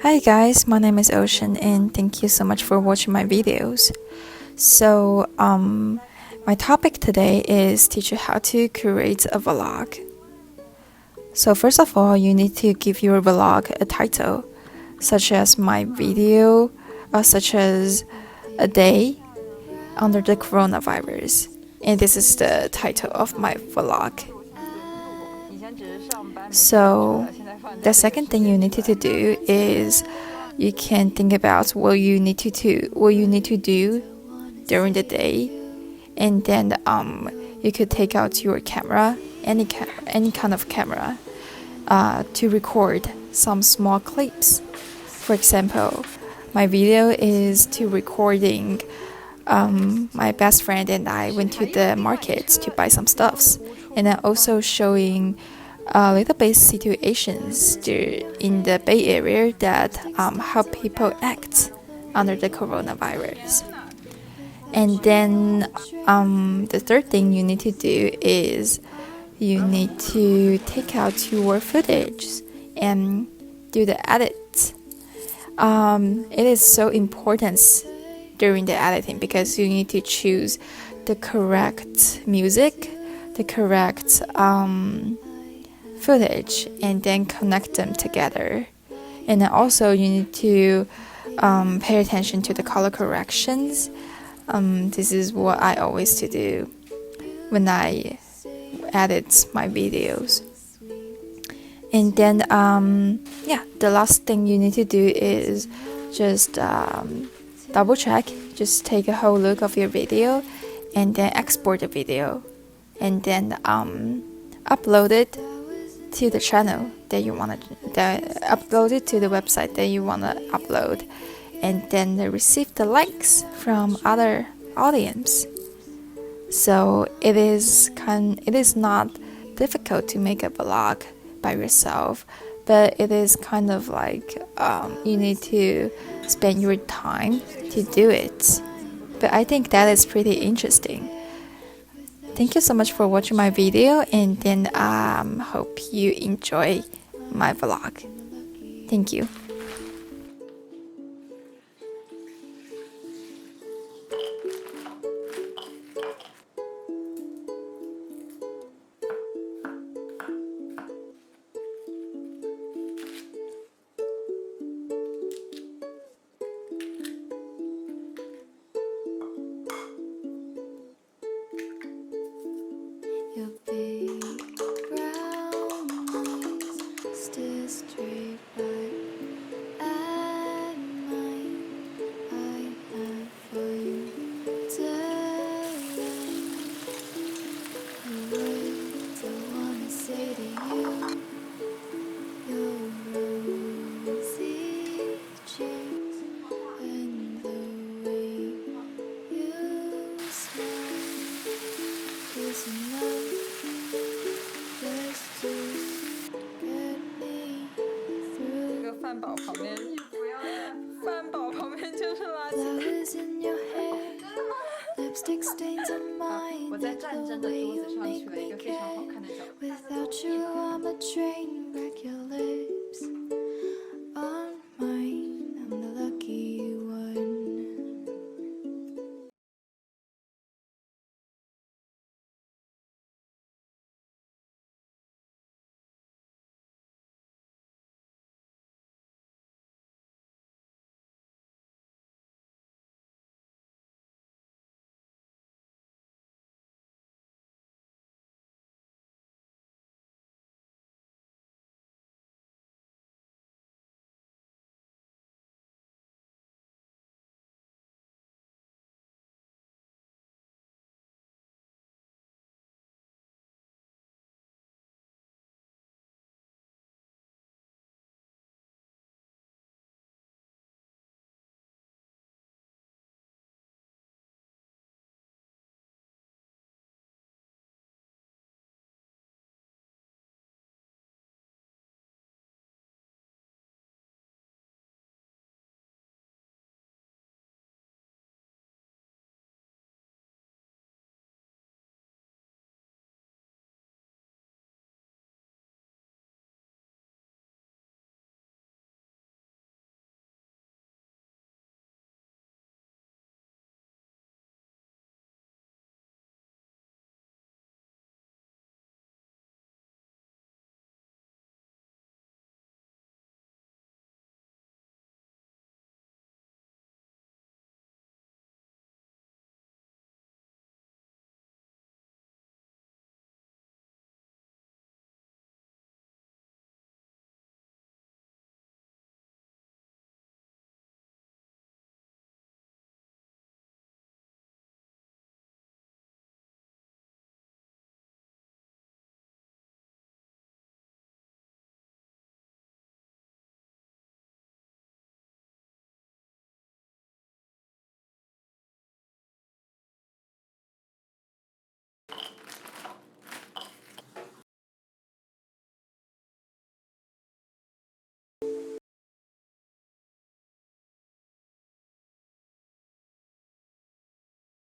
Hi guys, my name is Ocean and thank you so much for watching my videos. My topic today is teach you how to create a vlog. So first of all, you need to give your vlog a title, such as my video, such as a day under the coronavirus. And this is the title of my vlog. So the second thing you need to do is you can think about what you need to do during the day, and then you could take out your camera, any kind of camera, to record some small clips. For example, my video is to recording my best friend and I went to the market to buy some stuffs, and then also showing a little bit situations in the Bay Area that how people act under the coronavirus. And then the third thing you need to do is you need to take out your footage and do the edit. It is so important during the editing because you need to choose the correct music, the correct footage, and then connect them together. And then also you need to pay attention to the color corrections. This is what I always to do when I edit my videos. And then the last thing you need to do is just double check, just take a whole look of your video and then export the video and then upload it to the channel that you want to upload it to the website that you want to upload, and then receive the likes from other audience. So it is not difficult to make a vlog by yourself, but it is kind of like you need to spend your time to do it. But I think that is pretty interesting. Thank you so much for watching my video, and then hope you enjoy my vlog. Thank you. Your big brown eyes stare straight back at mine. I have for you tonight the words I wanna say to you. Your rosy cheeks and the way you smile is enough. Flowers in your hair, lipstick stains on mine. The way you make me care. Without you, I'm a train wreck.